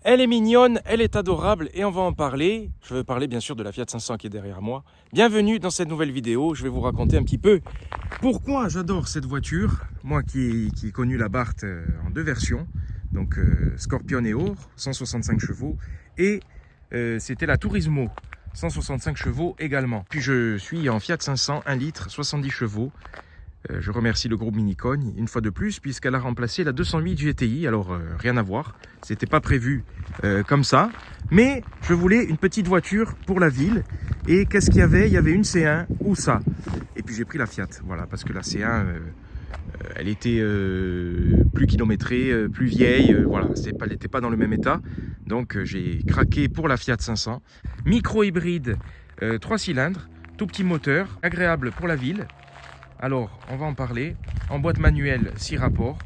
Elle est mignonne, elle est adorable et on va en parler. Je veux parler bien sûr de la Fiat 500 qui est derrière moi. Bienvenue dans cette nouvelle vidéo. Je vais vous raconter un petit peu pourquoi j'adore cette voiture. Moi qui ai connu la Barth en deux versions. Donc Scorpion et Or, 165 chevaux. Et c'était la Turismo, 165 chevaux également. Puis je suis en Fiat 500, 1 litre, 70 chevaux. Je remercie le groupe Minicogne une fois de plus puisqu'elle a remplacé la 208 GTI. Alors rien à voir, c'était pas prévu comme ça. Mais je voulais une petite voiture pour la ville. Et qu'est-ce qu'il y avait? Il y avait une C1 ou ça. Et puis j'ai pris la Fiat, voilà, parce que la C1, elle était plus kilométrée, plus vieille. Voilà, elle n'était pas dans le même état. Donc j'ai craqué pour la Fiat 500. Micro-hybride, 3 cylindres, tout petit moteur, agréable pour la ville. Alors, on va en parler. En boîte manuelle, 6 rapports.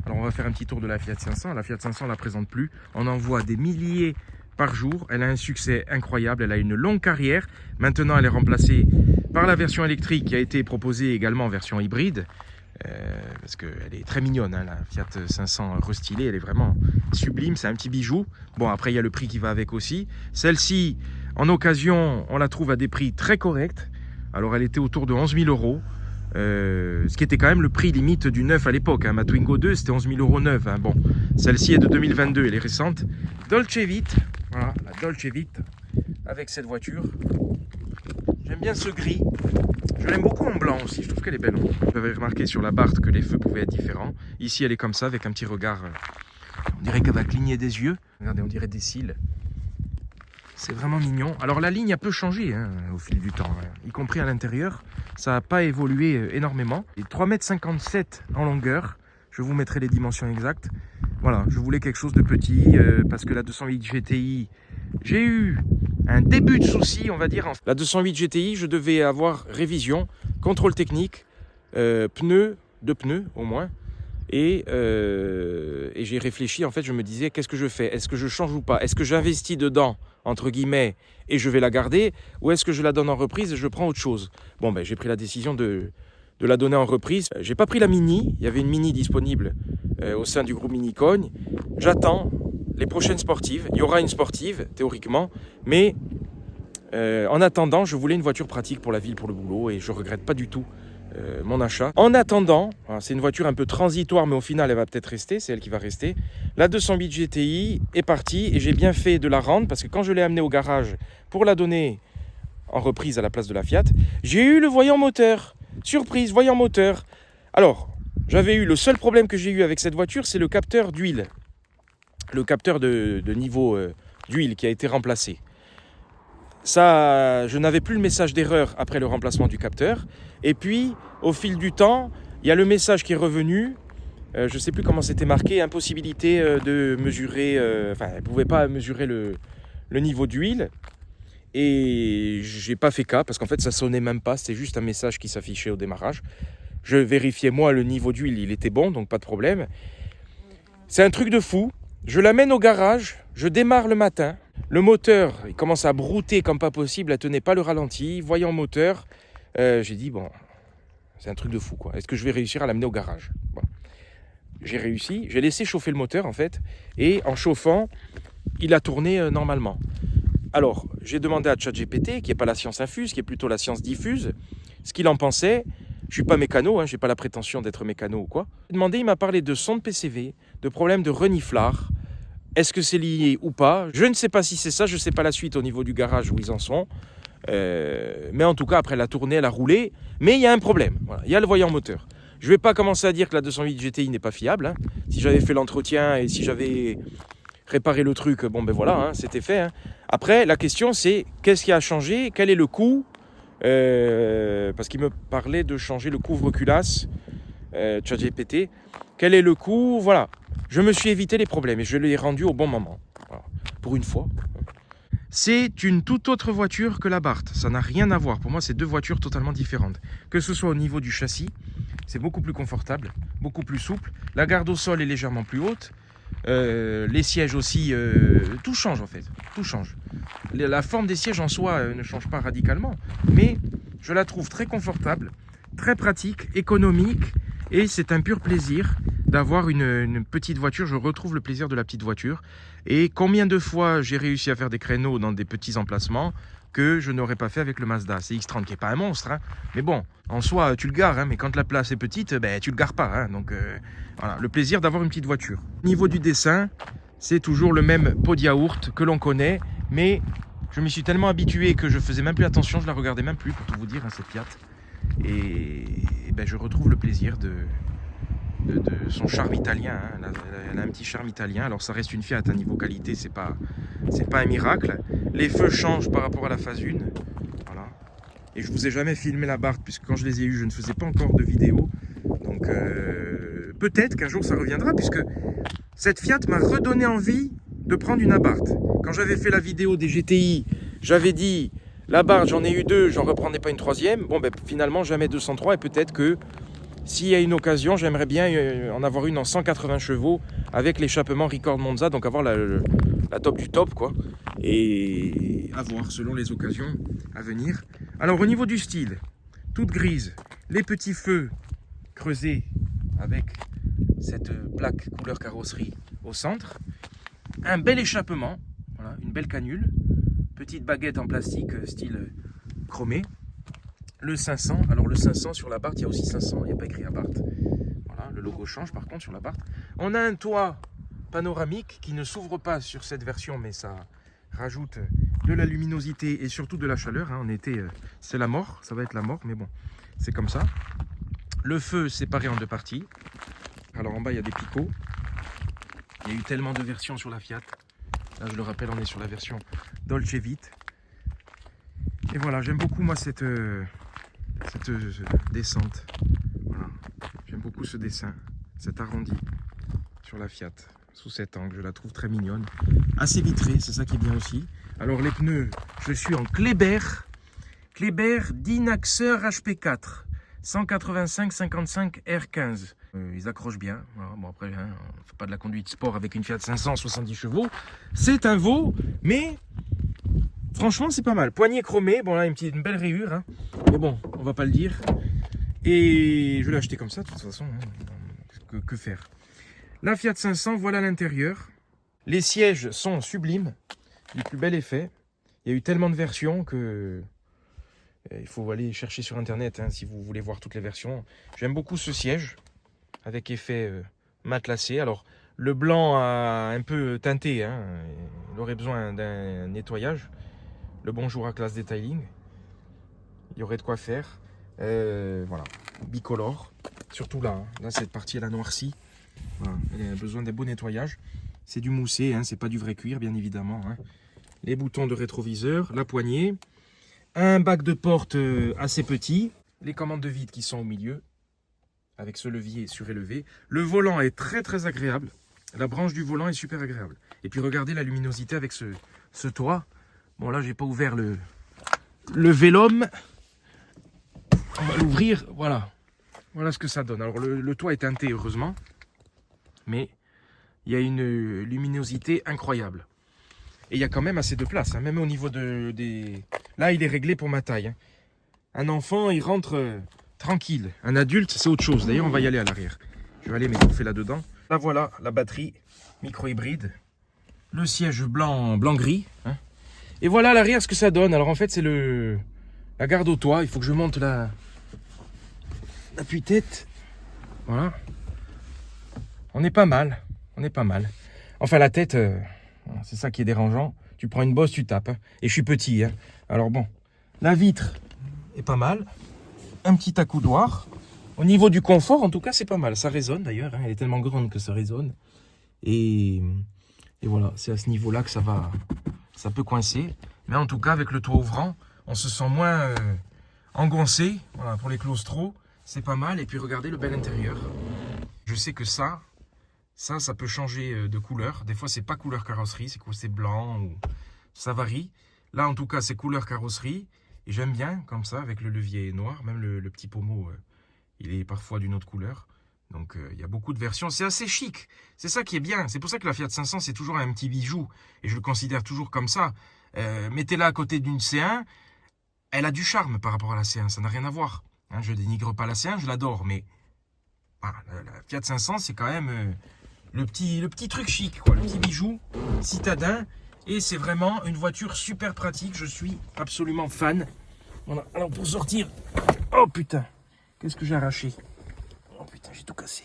Alors, on va faire un petit tour de la Fiat 500. La Fiat 500 ne la présente plus. On en voit des milliers par jour. Elle a un succès incroyable. Elle a une longue carrière. Maintenant, elle est remplacée par la version électrique qui a été proposée également en version hybride. Parce qu'elle est très mignonne, hein, la Fiat 500 restylée. Elle est vraiment sublime. C'est un petit bijou. Bon, après, il y a le prix qui va avec aussi. Celle-ci, en occasion, on la trouve à des prix très corrects. Alors, elle était autour de 11 000 €. Ce qui était quand même le prix limite du neuf à l'époque. Hein. Ma Twingo 2, c'était 11 000 € neuf. Hein. Bon, celle-ci est de 2022, elle est récente. Dolce Vita, voilà, la Dolce Vita avec cette voiture. J'aime bien ce gris. Je l'aime beaucoup en blanc aussi, je trouve qu'elle est belle. J'avais remarqué sur la Barth que les feux pouvaient être différents. Ici, elle est comme ça, avec un petit regard. On dirait qu'elle va cligner des yeux. Regardez, on dirait des cils. C'est vraiment mignon. Alors la ligne a peu changé hein, au fil du temps, hein. Y compris à l'intérieur. Ça n'a pas évolué énormément. Et 3,57 m en longueur. Je vous mettrai les dimensions exactes. Voilà, je voulais quelque chose de petit parce que la 208 GTI, j'ai eu un début de souci, on va dire. La 208 GTI, je devais avoir révision, contrôle technique, pneus, 2 pneus au moins. Et j'ai réfléchi, en fait, je me disais, qu'est-ce que je fais? Est-ce que je change ou pas? Est-ce que j'investis dedans, entre guillemets, et je vais la garder? Ou est-ce que je la donne en reprise et je prends autre chose? Bon, ben, j'ai pris la décision de la donner en reprise. J'ai pas pris la Mini, il y avait une Mini disponible au sein du groupe Minicogne. J'attends les prochaines sportives. Il y aura une sportive, théoriquement, mais en attendant, je voulais une voiture pratique pour la ville, pour le boulot, et je regrette pas du tout mon achat. En attendant, c'est une voiture un peu transitoire, mais au final, elle va peut-être rester, c'est elle qui va rester. La 208 GTI est partie et j'ai bien fait de la rendre parce que quand je l'ai amenée au garage pour la donner en reprise à la place de la Fiat, j'ai eu le voyant moteur. Surprise, voyant moteur. Alors, j'avais eu le seul problème que j'ai eu avec cette voiture, c'est le capteur d'huile. Le capteur de niveau d'huile qui a été remplacé. Ça, je n'avais plus le message d'erreur après le remplacement du capteur. Et puis, au fil du temps, il y a le message qui est revenu. Je ne sais plus comment c'était marqué. Impossibilité de mesurer... Enfin, elle ne pouvait pas mesurer le niveau d'huile. Et je n'ai pas fait cas parce qu'en fait, ça ne sonnait même pas. C'était juste un message qui s'affichait au démarrage. Je vérifiais, moi, le niveau d'huile. Il était bon, donc pas de problème. C'est un truc de fou. Je l'amène au garage. Je démarre le matin. Le moteur, il commence à brouter comme pas possible, elle tenait pas le ralenti, voyant moteur, j'ai dit bon, c'est un truc de fou quoi. Est-ce que je vais réussir à l'amener au garage? Bon. J'ai réussi, j'ai laissé chauffer le moteur en fait, et en chauffant, il a tourné normalement. Alors, j'ai demandé à ChatGPT, qui n'est pas la science infuse, qui est plutôt la science diffuse, ce qu'il en pensait. Je suis pas mécano, hein, j'ai pas la prétention d'être mécano ou quoi. J'ai demandé, il m'a parlé de sonde PCV, de problèmes de reniflard. Est-ce que c'est lié ou pas? Je ne sais pas si c'est ça, je ne sais pas la suite au niveau du garage où ils en sont. Mais en tout cas, après la tournée, elle a roulé. Mais il y a un problème, voilà. Il y a le voyant moteur. Je ne vais pas commencer à dire que la 208 GTI n'est pas fiable. Hein. Si j'avais fait l'entretien et si j'avais réparé le truc, bon ben voilà, hein, c'était fait. Hein. Après, la question c'est, qu'est-ce qui a changé? Quel est le coût? Parce qu'il me parlait de changer le couvre-culasse, ChatGPT. Quel est le coût? Voilà. Je me suis évité les problèmes et je l'ai rendu au bon moment. Voilà. Pour une fois. C'est une toute autre voiture que la Barth. Ça n'a rien à voir. Pour moi, c'est deux voitures totalement différentes. Que ce soit au niveau du châssis, c'est beaucoup plus confortable, beaucoup plus souple. La garde au sol est légèrement plus haute. Les sièges aussi, tout change en fait. Tout change. La forme des sièges en soi ne change pas radicalement. Mais je la trouve très confortable, très pratique, économique. Et c'est un pur plaisir d'avoir une petite voiture. Je retrouve le plaisir de la petite voiture. Et combien de fois j'ai réussi à faire des créneaux dans des petits emplacements que je n'aurais pas fait avec le Mazda CX-30, qui n'est pas un monstre, hein. Mais bon, en soi, tu le gares, hein, mais quand la place est petite, ben, tu le gares pas, hein. Donc voilà, le plaisir d'avoir une petite voiture. Au niveau du dessin, c'est toujours le même pot de yaourt que l'on connaît, mais je m'y suis tellement habitué que je faisais même plus attention, je la regardais même plus, pour tout vous dire, hein, cette Fiat. Et ben, je retrouve le plaisir de son charme italien, hein. Elle a un petit charme italien. Alors ça reste une Fiat, à niveau qualité, c'est pas un miracle. Les feux changent par rapport à la phase 1. Voilà. Et je vous ai jamais filmé la Barth, puisque quand je les ai eus, je ne faisais pas encore de vidéo. Donc peut-être qu'un jour ça reviendra, puisque cette Fiat m'a redonné envie de prendre une Abarth. Quand j'avais fait la vidéo des GTI, j'avais dit la Abarth, j'en ai eu 2, j'en reprendrai pas une 3e. Bon, ben finalement, jamais 203, et peut-être que s'il y a une occasion, j'aimerais bien en avoir une en 180 chevaux avec l'échappement Record Monza, donc avoir la top du top, quoi. Et à voir selon les occasions à venir. Alors au niveau du style, toute grise, les petits feux creusés avec cette plaque couleur carrosserie au centre, un bel échappement, voilà, une belle canule, petite baguette en plastique style chromé. Le 500, alors le 500 sur la Barth, il y a aussi 500, il n'y a pas écrit Abarth. Voilà, le logo change par contre sur la Barth. On a un toit panoramique qui ne s'ouvre pas sur cette version, mais ça rajoute de la luminosité et surtout de la chaleur, hein. En été, c'est la mort, ça va être la mort, mais bon, c'est comme ça. Le feu séparé en 2 parties. Alors en bas, il y a des picots. Il y a eu tellement de versions sur la Fiat. Là, je le rappelle, on est sur la version Dolce Vita. Et voilà, j'aime beaucoup moi cette descente. Voilà. J'aime beaucoup ce dessin, cet arrondi sur la Fiat, sous cet angle. Je la trouve très mignonne. Assez vitrée, c'est ça qui est bien aussi. Alors les pneus, je suis en Kleber Dynaxer HP4. 185-55 R15. Ils accrochent bien. Voilà. Bon après, hein, on ne fait pas de la conduite sport avec une Fiat 500 70 chevaux. C'est un veau, mais franchement c'est pas mal. Poignée chromée, bon là une belle rayure, hein. Mais bon, on va pas le dire. Et je l'ai acheté comme ça de toute façon, hein. Que faire. La Fiat 500, voilà l'intérieur. Les sièges sont sublimes, du plus bel effet. Il y a eu tellement de versions que il faut aller chercher sur internet, hein, si vous voulez voir toutes les versions. J'aime beaucoup ce siège avec effet matelassé. Alors le blanc a un peu teinté, hein, il aurait besoin d'un nettoyage. Le bonjour à classe detailing, il y aurait de quoi faire. Voilà, bicolore, surtout là, hein. Là cette partie elle a noirci. Voilà, elle a besoin d'un beau nettoyage. C'est du moussé, hein, c'est pas du vrai cuir bien évidemment, hein. Les boutons de rétroviseur, la poignée. Un bac de porte assez petit. Les commandes de vide qui sont au milieu. Avec ce levier surélevé. Le volant est très très agréable. La branche du volant est super agréable. Et puis regardez la luminosité avec ce toit. Bon là j'ai pas ouvert le Vélum. On va l'ouvrir. Voilà. Voilà ce que ça donne. Alors le toit est teinté heureusement. Mais il y a une luminosité incroyable. Et il y a quand même assez de place, hein, même au niveau des... Là, il est réglé pour ma taille, hein. Un enfant, il rentre tranquille. Un adulte, c'est autre chose. D'ailleurs, on va y aller à l'arrière. Je vais aller m'étouffer là-dedans. Là, voilà, la batterie micro-hybride. Le siège blanc-gris, hein. Et voilà à l'arrière ce que ça donne. Alors, en fait, c'est la garde au toit. Il faut que je monte l'appui-tête. Voilà. On est pas mal. On est pas mal. Enfin, la tête... c'est ça qui est dérangeant. Tu prends une bosse, tu tapes, hein. Et je suis petit, hein. Alors bon, la vitre est pas mal. Un petit accoudoir. Au niveau du confort, en tout cas, c'est pas mal. Ça résonne d'ailleurs, hein. Elle est tellement grande que ça résonne. Et voilà, c'est à ce niveau-là que ça peut coincer. Mais en tout cas, avec le toit ouvrant, on se sent moins engoncé. Voilà, pour les claustros, c'est pas mal. Et puis regardez le bel intérieur. Je sais que ça peut changer de couleur. Des fois, c'est pas couleur carrosserie, c'est blanc ou ça varie. Là, en tout cas, c'est couleur carrosserie. Et j'aime bien comme ça, avec le levier noir. Même le petit pommeau, il est parfois d'une autre couleur. Donc, il y a beaucoup de versions. C'est assez chic. C'est ça qui est bien. C'est pour ça que la Fiat 500, c'est toujours un petit bijou. Et je le considère toujours comme ça. Mettez-la à côté d'une C1. Elle a du charme par rapport à la C1. Ça n'a rien à voir, hein, je dénigre pas la C1, je l'adore. Mais Voilà, la Fiat 500, c'est quand même le petit truc chic, quoi, le petit bijou citadin. Et c'est vraiment une voiture super pratique. Je suis absolument fan. Voilà. Alors pour sortir, oh putain, qu'est-ce que j'ai arraché? Oh putain, j'ai tout cassé.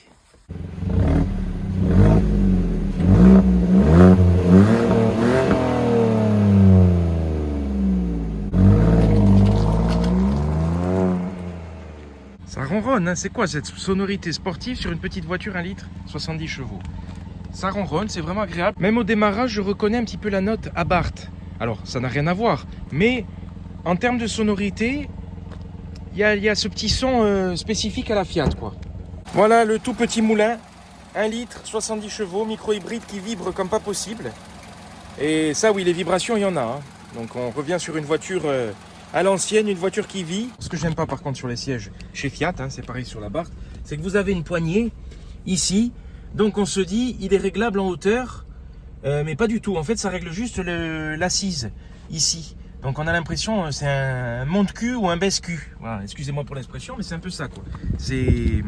Ça ronronne, hein. C'est quoi cette sonorité sportive sur une petite voiture 1 litre 70 chevaux? Ça ronronne, c'est vraiment agréable. Même au démarrage, je reconnais un petit peu la note Abarth. Alors, ça n'a rien à voir, mais en termes de sonorité, il y a ce petit son spécifique à la Fiat, quoi. Voilà le tout petit moulin, 1 litre, 70 chevaux, micro-hybride qui vibre comme pas possible. Et ça, oui, les vibrations, il y en a. Hein. Donc, on revient sur une voiture à l'ancienne, une voiture qui vit. Ce que j'aime pas, par contre, sur les sièges chez Fiat, hein, c'est pareil sur la Abarth, c'est que vous avez une poignée ici. Donc, on se dit, il est réglable en hauteur, mais pas du tout. En fait, ça règle juste l'assise ici. Donc on a l'impression c'est un monte-cul ou un baisse-cul. Voilà, excusez-moi pour l'expression, mais c'est un peu ça, quoi. C'est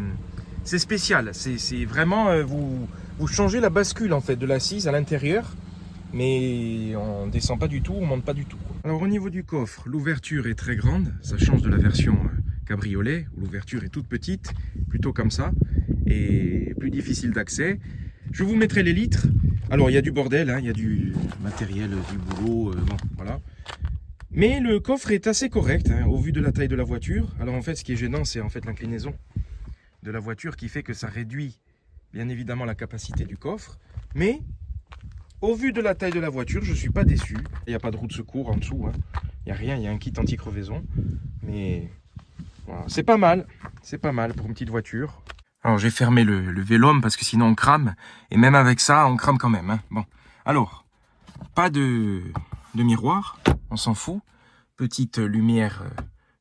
spécial. C'est vraiment vous changez la bascule en fait de l'assise à l'intérieur, mais on descend pas du tout, on monte pas du tout, quoi. Alors au niveau du coffre, l'ouverture est très grande. Ça change de la version cabriolet où l'ouverture est toute petite, plutôt comme ça, et plus difficile d'accès. Je vous mettrai les litres. Alors il y a du bordel, hein, il y a du matériel, du boulot, bon voilà. Mais le coffre est assez correct hein, au vu de la taille de la voiture. Alors en fait, ce qui est gênant, c'est en fait l'inclinaison de la voiture qui fait que ça réduit bien évidemment la capacité du coffre. Mais au vu de la taille de la voiture, je ne suis pas déçu. Il n'y a pas de roue de secours en dessous. Hein. Il n'y a rien, il y a un kit anti-crevaison. Mais voilà, c'est pas mal. C'est pas mal pour une petite voiture. Alors j'ai fermé le vélome parce que sinon on crame. Et même avec ça, on crame quand même. Hein. Bon, alors, pas de miroir. On s'en fout. Petite lumière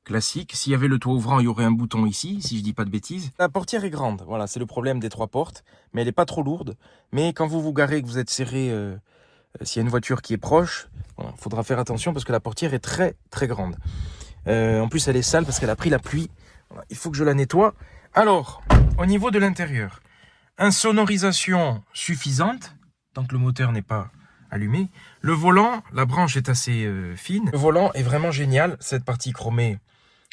classique. S'il y avait le toit ouvrant, il y aurait un bouton ici, si je dis pas de bêtises. La portière est grande. Voilà, c'est le problème des 3 portes. Mais elle n'est pas trop lourde. Mais quand vous vous garez, que vous êtes serré, s'il y a une voiture qui est proche, voilà, faudra faire attention parce que la portière est très très grande. En plus, elle est sale parce qu'elle a pris la pluie. Voilà, il faut que je la nettoie. Alors, au niveau de l'intérieur, insonorisation suffisante, tant que le moteur n'est pas allumé. Le volant, la branche est assez fine. Le volant est vraiment génial. Cette partie chromée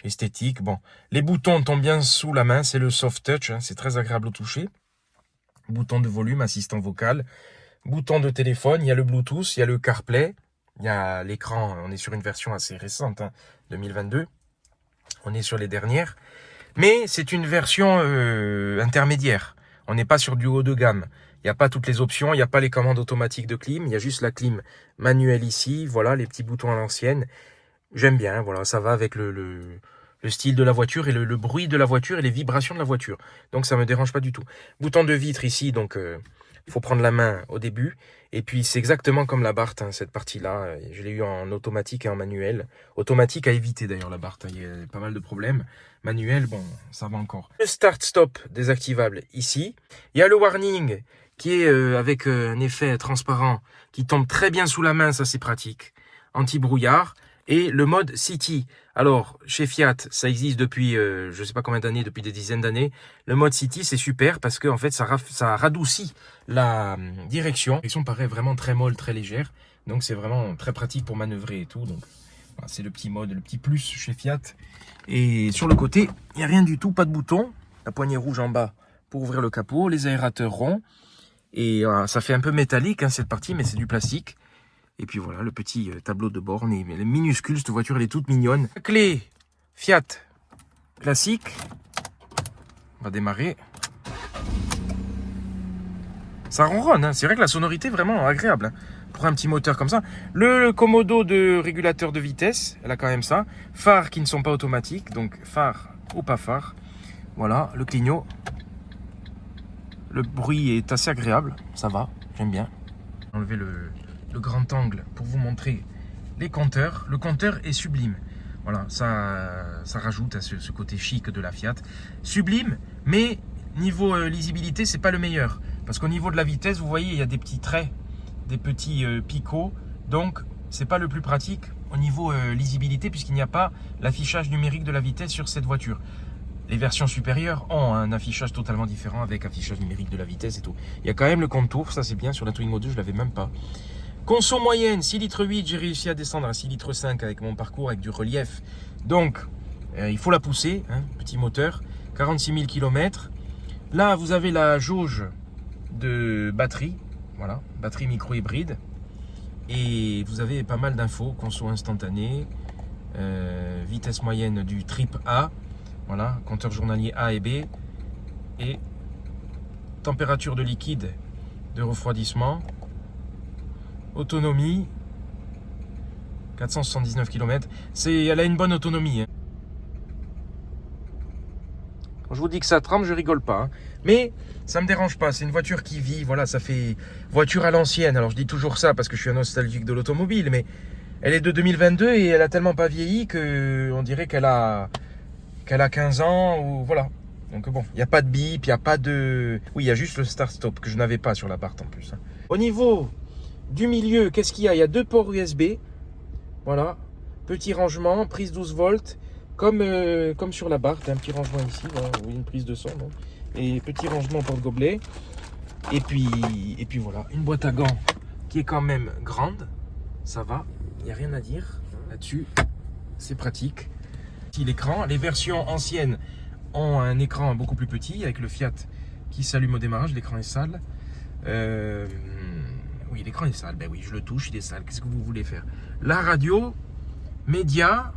esthétique. Bon, les boutons tombent bien sous la main. C'est le soft touch. Hein, c'est très agréable au toucher. Bouton de volume, assistant vocal. Bouton de téléphone. Il y a le Bluetooth. Il y a le CarPlay. Il y a l'écran. On est sur une version assez récente, hein, 2022. On est sur les dernières. Mais c'est une version intermédiaire. On n'est pas sur du haut de gamme. Il n'y a pas toutes les options, il n'y a pas les commandes automatiques de clim, il y a juste la clim manuelle ici, voilà, les petits boutons à l'ancienne. J'aime bien, voilà, ça va avec le style de la voiture et le bruit de la voiture et les vibrations de la voiture. Donc ça ne me dérange pas du tout. Bouton de vitre ici, donc il faut prendre la main au début. Et puis c'est exactement comme la Abarth, hein, cette partie-là. Je l'ai eu en automatique et en manuel. Automatique à éviter d'ailleurs la Abarth, hein, il y a pas mal de problèmes. Manuel, bon, ça va encore. Le start-stop désactivable ici. Il y a le warning qui est avec un effet transparent qui tombe très bien sous la main, ça c'est pratique. Anti-brouillard. Et le mode City. Alors, chez Fiat, ça existe depuis, je ne sais pas combien d'années, depuis des dizaines d'années. Le mode City, c'est super parce que en fait, ça radoucit la direction. La direction paraît vraiment très molle, très légère. Donc, c'est vraiment très pratique pour manœuvrer et tout. Donc, voilà, c'est le petit mode, le petit plus chez Fiat. Et sur le côté, il n'y a rien du tout, pas de bouton. La poignée rouge en bas pour ouvrir le capot, les aérateurs ronds. Et ça fait un peu métallique, hein, cette partie, mais c'est du plastique. Et puis voilà, le petit tableau de bord, elle est minuscule, cette voiture, elle est toute mignonne. Clé Fiat classique. On va démarrer. Ça ronronne, hein. C'est vrai que la sonorité est vraiment agréable, hein, pour un petit moteur comme ça. Le commodo de régulateur de vitesse, elle a quand même ça. Phares qui ne sont pas automatiques, donc phare ou pas phare. Voilà, le clignot. Le bruit est assez agréable, ça va, j'aime bien. Enlever le grand angle pour vous montrer les compteurs. Le compteur est sublime. Voilà, ça rajoute à ce côté chic de la Fiat. Sublime, mais niveau lisibilité, c'est pas le meilleur. Parce qu'au niveau de la vitesse, vous voyez, il y a des petits traits, des petits picots. Donc, c'est pas le plus pratique au niveau lisibilité, puisqu'il n'y a pas l'affichage numérique de la vitesse sur cette voiture. Les versions supérieures ont un affichage totalement différent avec affichage numérique de la vitesse et tout. Il y a quand même le contour, ça c'est bien. Sur la Twingo 2, je l'avais même pas. Conso moyenne, 6 litres 8, j'ai réussi à descendre à 6 litres 5 avec mon parcours, avec du relief. Donc, il faut la pousser, hein, petit moteur, 46 000 km. Là, vous avez la jauge de batterie, voilà, batterie micro-hybride. Et vous avez pas mal d'infos, conso instantané, vitesse moyenne du trip A, voilà, compteur journalier A et B, et température de liquide de refroidissement, autonomie, 479 km, elle a une bonne autonomie. Hein. Quand je vous dis que ça tremble, je rigole pas, hein. Mais ça me dérange pas, c'est une voiture qui vit, voilà, ça fait voiture à l'ancienne. Alors je dis toujours ça parce que je suis un nostalgique de l'automobile, mais elle est de 2022 et elle a tellement pas vieilli que on dirait qu'elle a 15 ans, ou voilà. Donc bon, il n'y a pas de bip, il n'y a pas de... Oui, il y a juste le start-stop que je n'avais pas sur l'appart en plus. Hein. Au niveau du milieu, qu'est-ce qu'il y a? Il y a 2 ports USB, voilà, petit rangement, prise 12 volts, comme sur la barre, un petit rangement ici, voilà, oui, une prise de son, donc. Et petit rangement porte-gobelet, et puis voilà, une boîte à gants qui est quand même grande, ça va, il n'y a rien à dire là-dessus, c'est pratique. L'écran, les versions anciennes ont un écran beaucoup plus petit avec le Fiat qui s'allume au démarrage, l'écran est sale. Oui, l'écran est sale, ben oui, je le touche, il est sale, qu'est-ce que vous voulez faire? La radio, média,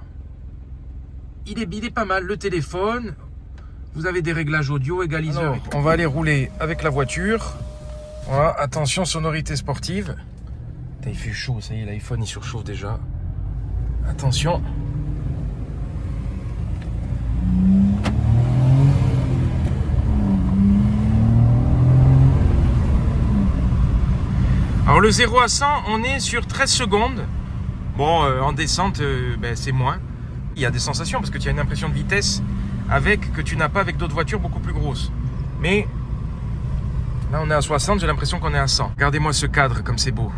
il est pas mal, le téléphone, vous avez des réglages audio, égaliseur. Alors, on va aller rouler avec la voiture, voilà, attention, sonorité sportive. Putain, il fait chaud, ça y est, l'iPhone il surchauffe déjà. Attention. Alors le 0 à 100, on est sur 13 secondes. Bon, en descente, c'est moins. Il y a des sensations parce que tu as une impression de vitesse que tu n'as pas avec d'autres voitures beaucoup plus grosses. Mais là, on est à 60, j'ai l'impression qu'on est à 100. Regardez-moi ce cadre, comme c'est beau.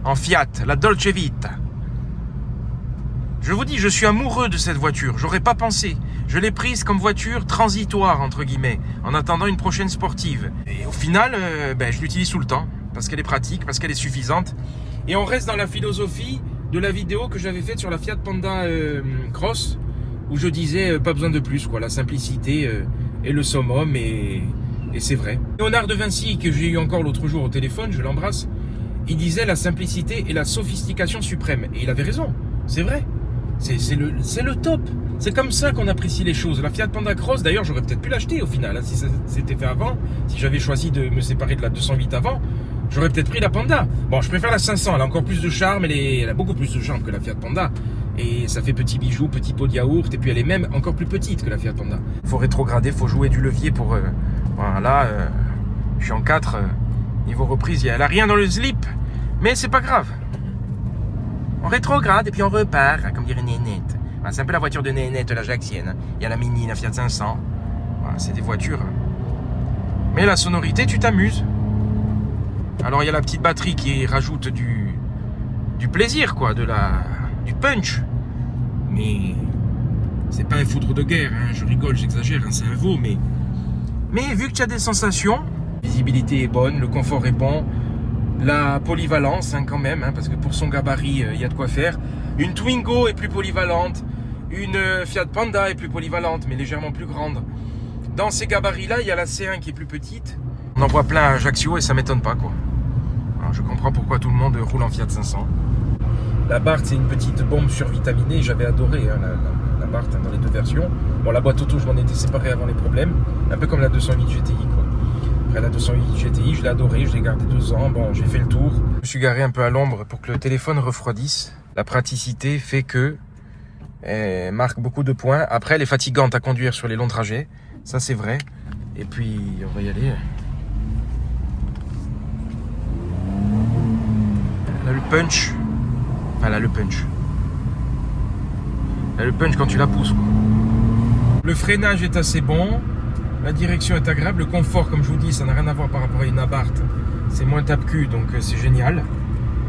En Fiat, la Dolce Vita. Je vous dis, je suis amoureux de cette voiture. J'aurais pas pensé. Je l'ai prise comme voiture transitoire, entre guillemets, en attendant une prochaine sportive. Et au final, je l'utilise tout le temps. Parce qu'elle est pratique, parce qu'elle est suffisante. Et on reste dans la philosophie de la vidéo que j'avais faite sur la Fiat Panda Cross, où je disais pas besoin de plus, quoi. La simplicité est le summum, et c'est vrai. Léonard de Vinci, que j'ai eu encore l'autre jour au téléphone, je l'embrasse, il disait la simplicité et la sophistication suprême. Et il avait raison, c'est vrai. C'est le top. C'est comme ça qu'on apprécie les choses. La Fiat Panda Cross, d'ailleurs, j'aurais peut-être pu l'acheter au final, hein, si ça s'était fait avant, si j'avais choisi de me séparer de la 208 avant. J'aurais peut-être pris la Panda. Bon, je préfère la 500, elle a encore plus de charme, elle a beaucoup plus de charme que la Fiat Panda. Et ça fait petit bijou, petit pot de yaourt, et puis elle est même encore plus petite que la Fiat Panda. Faut rétrograder, faut jouer du levier pour... voilà, je suis en 4, niveau reprise, elle a rien dans le slip, mais c'est pas grave. On rétrograde et puis on repart, comme dirait Nénette. Voilà, c'est un peu la voiture de Nénette, la Jaxienne. Hein. Il y a la Mini, la Fiat 500. Voilà, c'est des voitures. Mais la sonorité, tu t'amuses. Alors il y a la petite batterie qui rajoute du plaisir, quoi, du punch. Mais c'est pas un foudre de guerre, hein. Je rigole, j'exagère, hein, c'est un veau, mais vu que tu as des sensations, la visibilité est bonne, le confort est bon, la polyvalence, hein, quand même, hein, parce que pour son gabarit, il y a de quoi faire. Une Twingo est plus polyvalente, une Fiat Panda est plus polyvalente, mais légèrement plus grande. Dans ces gabarits-là, il y a la C1 qui est plus petite. On en voit plein à Ajaccio et ça m'étonne pas, quoi. Alors, je comprends pourquoi tout le monde roule en Fiat 500. La Bart, c'est une petite bombe survitaminée. J'avais adoré, hein, la Bart, hein, dans les deux versions. Bon, la boîte auto, je m'en étais séparé avant les problèmes. Un peu comme la 208 GTI, quoi. Après la 208 GTI, je l'ai adoré, je l'ai gardé 2 ans. Bon, j'ai fait le tour. Je me suis garé un peu à l'ombre pour que le téléphone refroidisse. La praticité fait que elle marque beaucoup de points. Après, elle est fatigante à conduire sur les longs trajets. Ça, c'est vrai. Et puis, on va y aller. Elle a le punch. Elle a le punch. Elle a le punch quand tu la pousses, quoi. Le freinage est assez bon. La direction est agréable. Le confort, comme je vous dis, ça n'a rien à voir par rapport à une Abarth. C'est moins tape-cul, donc c'est génial.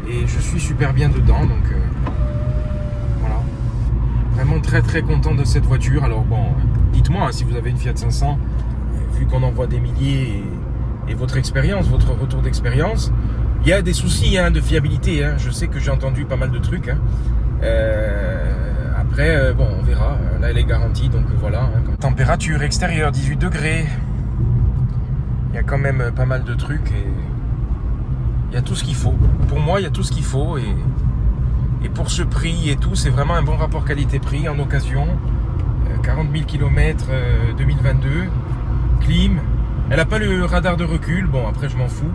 Et je suis super bien dedans, donc voilà. Vraiment très très content de cette voiture. Alors bon, dites-moi si vous avez une Fiat 500, vu qu'on en voit des milliers, et votre expérience, votre retour d'expérience. Il y a des soucis de fiabilité, je sais que j'ai entendu pas mal de trucs. Après, bon, on verra. Là, elle est garantie, donc voilà. Température extérieure, 18 degrés. Il y a quand même pas mal de trucs et il y a tout ce qu'il faut. Pour moi, il y a tout ce qu'il faut et pour ce prix et tout, c'est vraiment un bon rapport qualité-prix en occasion. 40 000 km 2022, clim. Elle n'a pas le radar de recul. Bon, après, je m'en fous.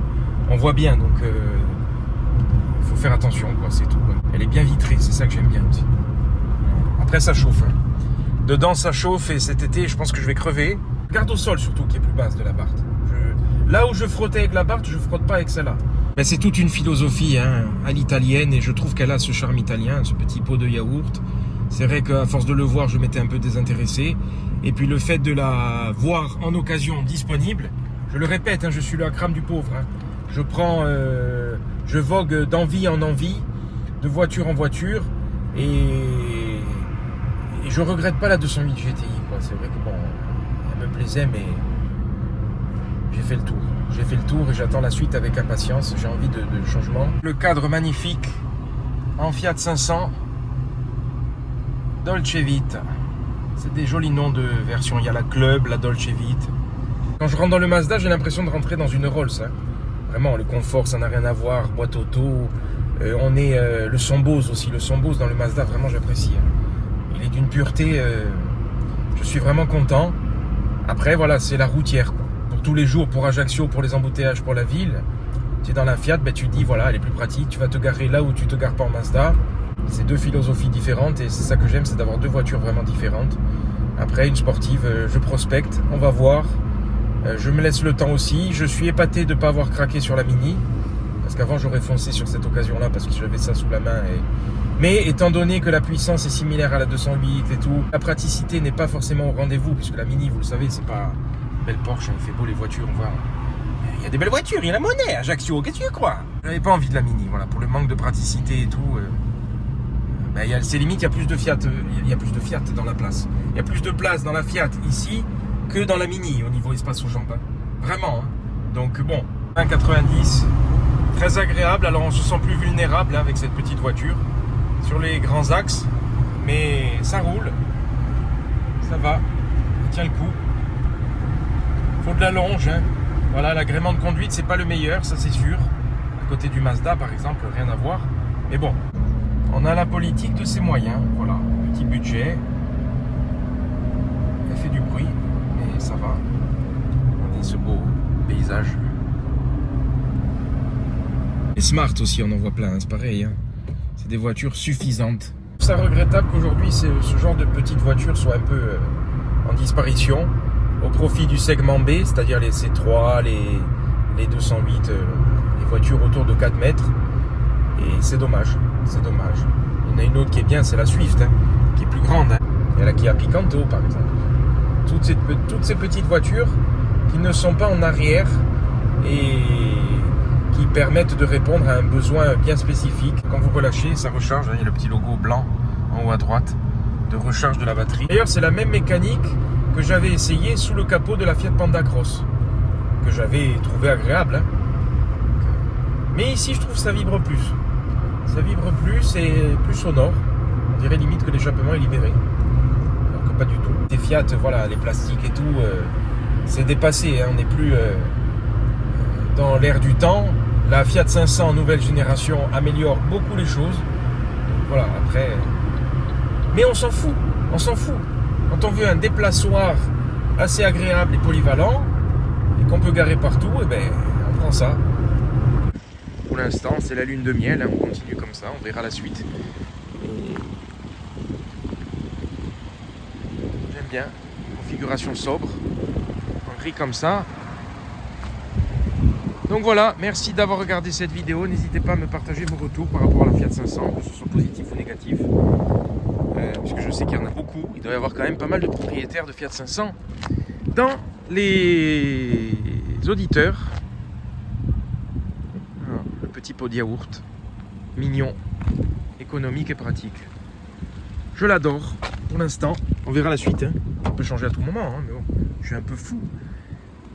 On voit bien, donc il faut faire attention, quoi, c'est tout. Elle est bien vitrée, c'est ça que j'aime bien aussi. Après, ça chauffe. Dedans, ça chauffe et cet été, je pense que je vais crever. Garde au sol surtout, qui est plus basse de la Barthes. Là où je frottais avec la Barthes, je frotte pas avec celle-là. Ben, c'est toute une philosophie à l'italienne et je trouve qu'elle a ce charme italien, ce petit pot de yaourt. C'est vrai qu'à force de le voir, je m'étais un peu désintéressé. Et puis le fait de la voir en occasion disponible, je le répète, je suis le crame du pauvre. Je vogue d'envie en envie, de voiture en voiture, et je regrette pas la 208 GTI, quoi. C'est vrai que bon, elle me plaisait, mais j'ai fait le tour. J'ai fait le tour et j'attends la suite avec impatience. J'ai envie de changement. Le cadre magnifique en Fiat 500 Dolce Vita. C'est des jolis noms de versions. Il y a la Club, la Dolce Vita. Quand je rentre dans le Mazda, j'ai l'impression de rentrer dans une Rolls. Vraiment, le confort, ça n'a rien à voir. Boîte auto. On est le son Bose aussi. Le son Bose dans le Mazda, vraiment, j'apprécie. Il est d'une pureté. Je suis vraiment content. Après, voilà, c'est la routière, quoi. Pour tous les jours, pour Ajaccio, pour les embouteillages, pour la ville. Tu es dans la Fiat, tu te dis, voilà, elle est plus pratique. Tu vas te garer là où tu te gares pas en Mazda. C'est deux philosophies différentes et c'est ça que j'aime, c'est d'avoir deux voitures vraiment différentes. Après, une sportive, je prospecte, on va voir. Je me laisse le temps aussi. Je suis épaté de ne pas avoir craqué sur la Mini. Parce qu'avant, j'aurais foncé sur cette occasion-là parce que j'avais ça sous la main. Mais étant donné que la puissance est similaire à la 208 et tout, la praticité n'est pas forcément au rendez-vous. Puisque la Mini, vous le savez, c'est pas une belle Porsche. Il fait beau les voitures, on voit. Il y a des belles voitures, il y a la monnaie à Ajaccio. Qu'est-ce que tu crois? J'avais pas envie de la Mini, voilà, pour le manque de praticité et tout. C'est limite, il y a plus de Fiat, dans la place. Il y a plus de place dans la Fiat ici que dans la Mini au niveau espace aux jambes. Vraiment. Donc bon, 1,90, très agréable. Alors on se sent plus vulnérable avec cette petite voiture sur les grands axes. Mais ça roule, ça va, ça tient le coup. Faut de la longe. Voilà, l'agrément de conduite, c'est pas le meilleur, ça c'est sûr. À côté du Mazda par exemple, rien à voir. Mais bon. On a la politique de ses moyens, voilà, petit budget. Elle fait du bruit, mais ça va. Regardez ce beau paysage. Les Smart aussi, on en voit plein, c'est pareil. C'est des voitures suffisantes. C'est regrettable qu'aujourd'hui, ce genre de petites voitures soit un peu en disparition, au profit du segment B, c'est-à-dire les C3, les 208, les voitures autour de 4 mètres. Et c'est dommage. C'est dommage. Il y en a une autre qui est bien, c'est la Swift, qui est plus grande. Il y a la Kia Picanto, par exemple. Toutes ces petites voitures qui ne sont pas en arrière et qui permettent de répondre à un besoin bien spécifique. Quand vous relâchez, ça recharge. Il y a le petit logo blanc en haut à droite de recharge de la batterie. D'ailleurs, c'est la même mécanique que j'avais essayé sous le capot de la Fiat Panda Cross, que j'avais trouvé agréable. Mais ici, je trouve que ça vibre plus. Ça vibre plus et plus sonore. On dirait limite que l'échappement est libéré. Alors que pas du tout. Les Fiat, voilà, les plastiques et tout, c'est dépassé. On n'est plus dans l'ère du temps. La Fiat 500 nouvelle génération améliore beaucoup les choses. Donc voilà, après. Mais on s'en fout. On s'en fout. Quand on veut un déplaçoir assez agréable et polyvalent, et qu'on peut garer partout, on prend ça. Pour l'instant, c'est la lune de miel, on continue comme ça, on verra la suite. J'aime bien, configuration sobre, en gris comme ça. Donc voilà, merci d'avoir regardé cette vidéo. N'hésitez pas à me partager vos retours par rapport à la Fiat 500, que ce soit positif ou négatif. Puisque je sais qu'il y en a beaucoup. Il doit y avoir quand même pas mal de propriétaires de Fiat 500 dans les auditeurs. Le petit pot de yaourt, mignon, économique et pratique. Je l'adore. pour l'instant. On verra la suite. Hein. Ça peut changer à tout moment, hein, mais bon, je suis un peu fou.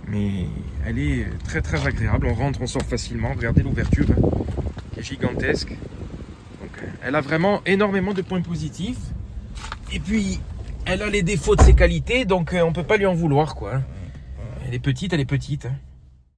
Mais elle est très très agréable. On rentre, on sort facilement. Regardez l'ouverture, hein, qui est gigantesque. Donc, elle a vraiment énormément de points positifs. Et puis, elle a les défauts de ses qualités, donc on peut pas lui en vouloir, quoi. Elle est petite, elle est petite. Hein.